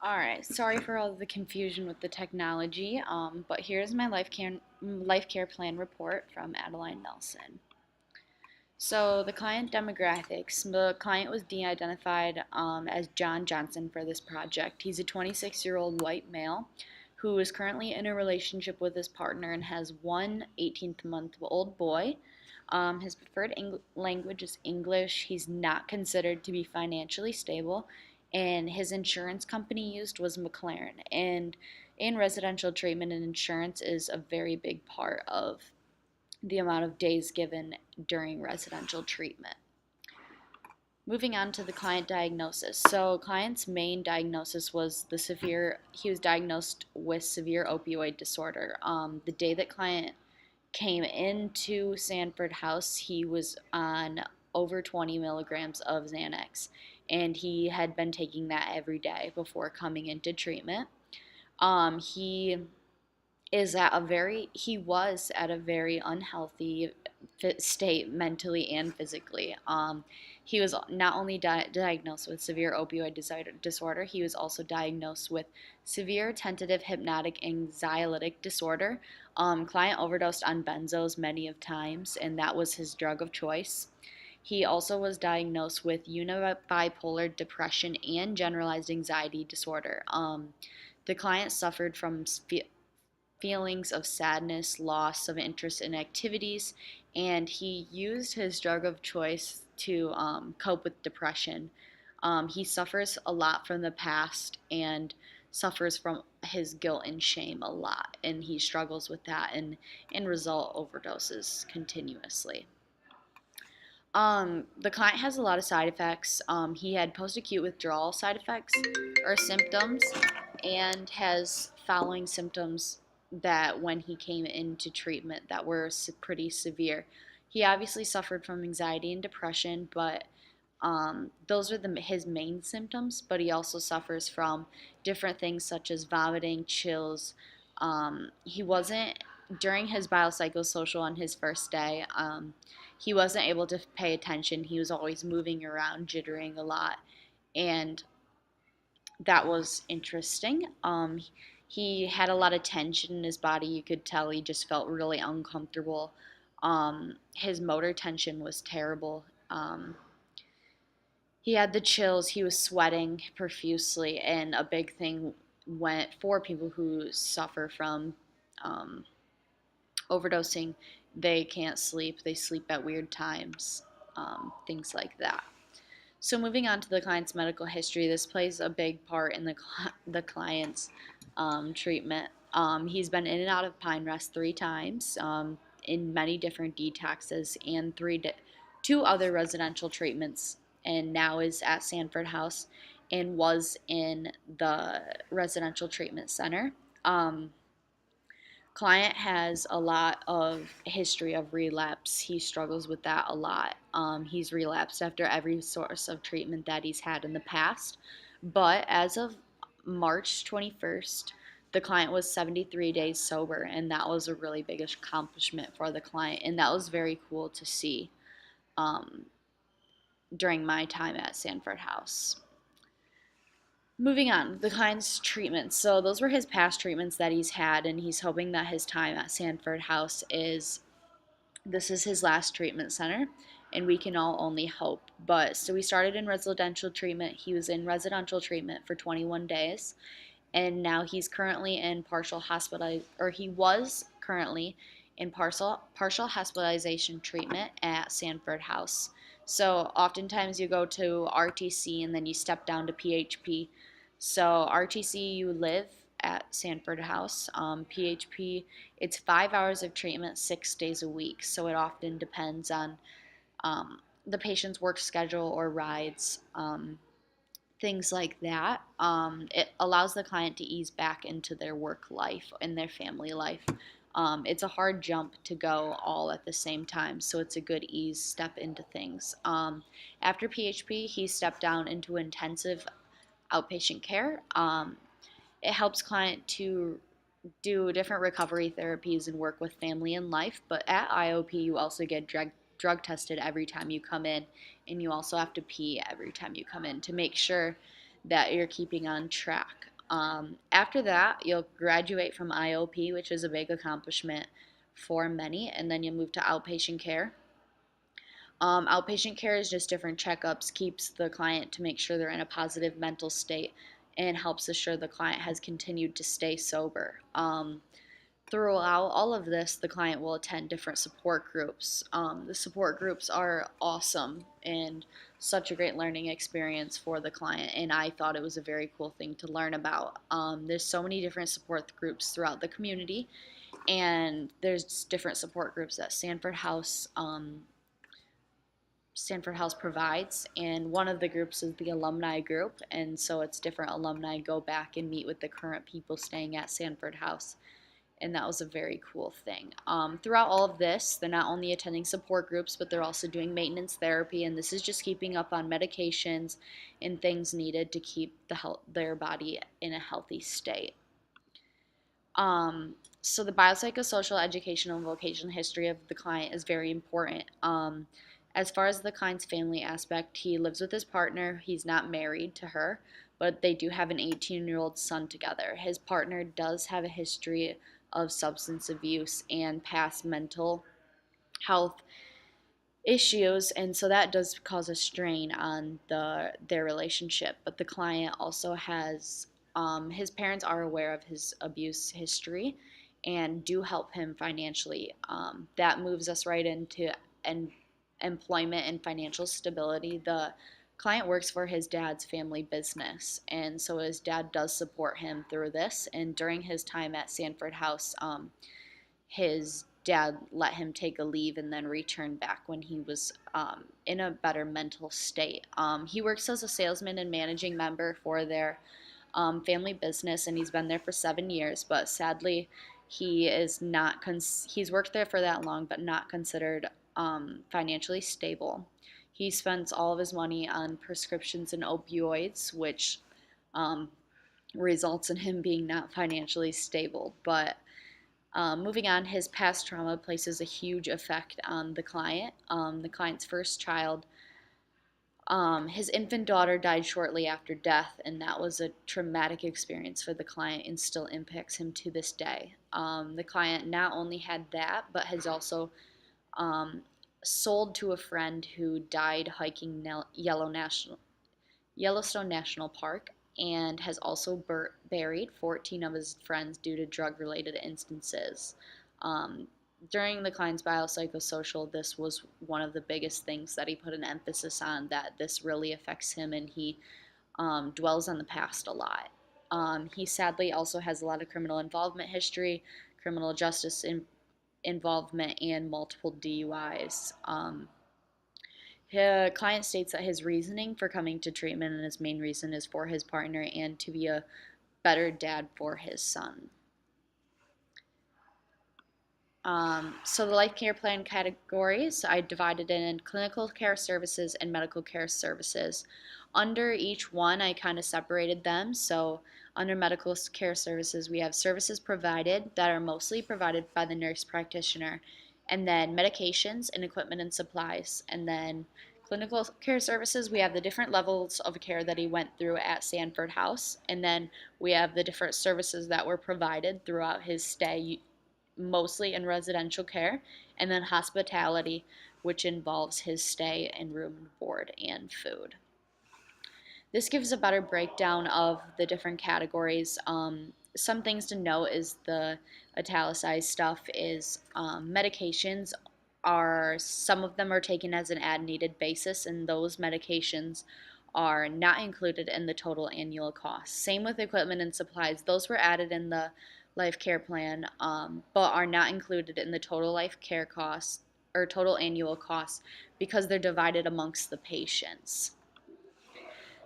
Alright, sorry for all the confusion with the technology, but here's my life care plan report from Adeline Nelson. So the client demographics, the client was de-identified as John Johnson for this project. He's a 26-year-old white male who is currently in a relationship with his partner and has one 18-month-old boy. His preferred language is English. He's not considered to be financially stable, and his insurance company used was McLaren. And in residential treatment, and insurance is a very big part of the amount of days given during residential treatment. Moving on to the client diagnosis. So, client's main diagnosis was he was diagnosed with severe opioid disorder. The day that client came into Sanford House, he was on over 20 milligrams of Xanax, and he had been taking that every day before coming into treatment. He he was at a very unhealthy state mentally and physically. He was not only diagnosed with severe opioid disorder, he was also diagnosed with severe tentative hypnotic anxiolytic disorder. Client overdosed on benzos many of times, and that was his drug of choice. He also was diagnosed with unibipolar depression and generalized anxiety disorder. The client suffered from feelings of sadness, loss of interest in activities, and he used his drug of choice to cope with depression. He suffers a lot from the past and suffers from his guilt and shame a lot, and he struggles with that and, in result, overdoses continuously. The client has a lot of side effects. He had post-acute withdrawal side effects or symptoms, and has following symptoms that when he came into treatment that were pretty severe. He obviously suffered from anxiety and depression, but those are his main symptoms. But he also suffers from different things such as vomiting, chills. He wasn't during his biopsychosocial on his first day. He wasn't able to pay attention. He was always moving around, jittering a lot, and that was interesting. He had a lot of tension in his body. You could tell he just felt really uncomfortable. His motor tension was terrible. He had the chills. He was sweating profusely, and a big thing went for people who suffer from um, overdosing. They can't sleep. They sleep at weird times. Things like that. So moving on to the client's medical history, this plays a big part in the client's treatment. He's been in and out of Pine Rest 3 times in many different detoxes and two other residential treatments, and now is at Sanford House and was in the residential treatment center. Client has a lot of history of relapse. He struggles with that a lot. He's relapsed after every source of treatment that he's had in the past. But as of March 21st, the client was 73 days sober, and that was a really big accomplishment for the client, and that was very cool to see um, during my time at Sanford House. Moving on, the client's treatments. So those were his past treatments that he's had, and he's hoping that his time at Sanford House is this is his last treatment center, and we can all only hope. But so we started in residential treatment. He was in residential treatment for 21 days, and now he's currently in he was currently in partial hospitalization treatment at Sanford House. So oftentimes you go to RTC and then you step down to PHP. So RTC, you live at Sanford House. PHP, it's 5 hours of treatment, 6 days a week. So it often depends on the patient's work schedule or rides, things like that. It allows the client to ease back into their work life and their family life. It's a hard jump to go all at the same time, so it's a good ease step into things. After PHP, he stepped down into intensive outpatient care. It helps client to do different recovery therapies and work with family and life. But at IOP, you also get drug tested every time you come in, and you also have to pee every time you come in to make sure that you're keeping on track. After that, you'll graduate from IOP, which is a big accomplishment for many, and then you'll move to outpatient care. Outpatient care is just different checkups, keeps the client to make sure they're in a positive mental state, and helps assure the client has continued to stay sober. Throughout all of this, the client will attend different support groups. The support groups are awesome and such a great learning experience for the client, and I thought it was a very cool thing to learn about. There's so many different support groups throughout the community, and there's different support groups that Sanford House provides, and one of the groups is the alumni group, and so it's different alumni go back and meet with the current people staying at Sanford House, and that was a very cool thing. Throughout all of this, they're not only attending support groups, but they're also doing maintenance therapy, and this is just keeping up on medications and things needed to keep their body in a healthy state. So the biopsychosocial, educational, and vocational history of the client is very important. As far as the client's family aspect, he lives with his partner. He's not married to her, but they do have an 18-year-old son together. His partner does have a history of substance abuse and past mental health issues, and so that does cause a strain on their relationship. But the client also has his parents are aware of his abuse history and do help him financially. That moves us right into employment and financial stability. The client works for his dad's family business, and so his dad does support him through this. And during his time at Sanford House, his dad let him take a leave and then return back when he was in a better mental state. He works as a salesman and managing member for their family business, and he's been there for 7 years. But sadly, he is not. He's worked there for that long, but not considered financially stable. He spends all of his money on prescriptions and opioids, which um, results in him being not financially stable. But moving on, his past trauma places a huge effect on the client. The client's first child, his infant daughter died shortly after death, and that was a traumatic experience for the client and still impacts him to this day. The client not only had that, but has also um, sold to a friend who died hiking Yellowstone National Park, and has also buried 14 of his friends due to drug related instances. Um, During the Klein's biopsychosocial, this was one of the biggest things that he put an emphasis on, that this really affects him, and he dwells on the past a lot. He sadly also has a lot of criminal involvement history, criminal justice involvement, and multiple DUIs. The client states that his reasoning for coming to treatment and his main reason is for his partner and to be a better dad for his son. So the life care plan categories, I divided it in clinical care services and medical care services. Under each one, I kind of separated them. So under medical care services, we have services provided that are mostly provided by the nurse practitioner, and then medications and equipment and supplies. And then clinical care services, we have the different levels of care that he went through at Sanford House, and then we have the different services that were provided throughout his stay, mostly in residential care, and then hospitality, which involves his stay in room and board and food. This gives a better breakdown of the different categories. Some things to note is the italicized stuff is medications are, some of them are taken as an ad needed basis, and those medications are not included in the total annual cost. Same with equipment and supplies. Those were added in the life care plan, but are not included in the total life care costs or total annual costs because they're divided amongst the patients.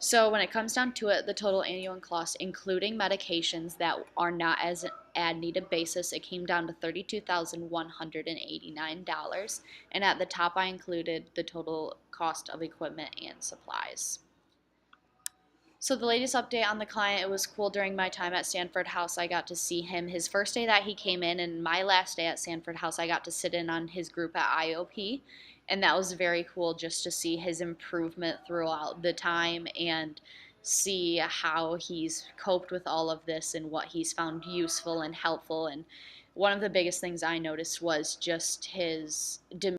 So when it comes down to it, the total annual cost, including medications that are not as an ad needed basis, it came down to $32,189. And at the top, I included the total cost of equipment and supplies. So the latest update on the client, it was cool during my time at Sanford House. I got to see him his first day that he came in, and my last day at Sanford House, I got to sit in on his group at IOP. And that was very cool just to see his improvement throughout the time and see how he's coped with all of this and what he's found useful and helpful. And one of the biggest things I noticed was just his demeanor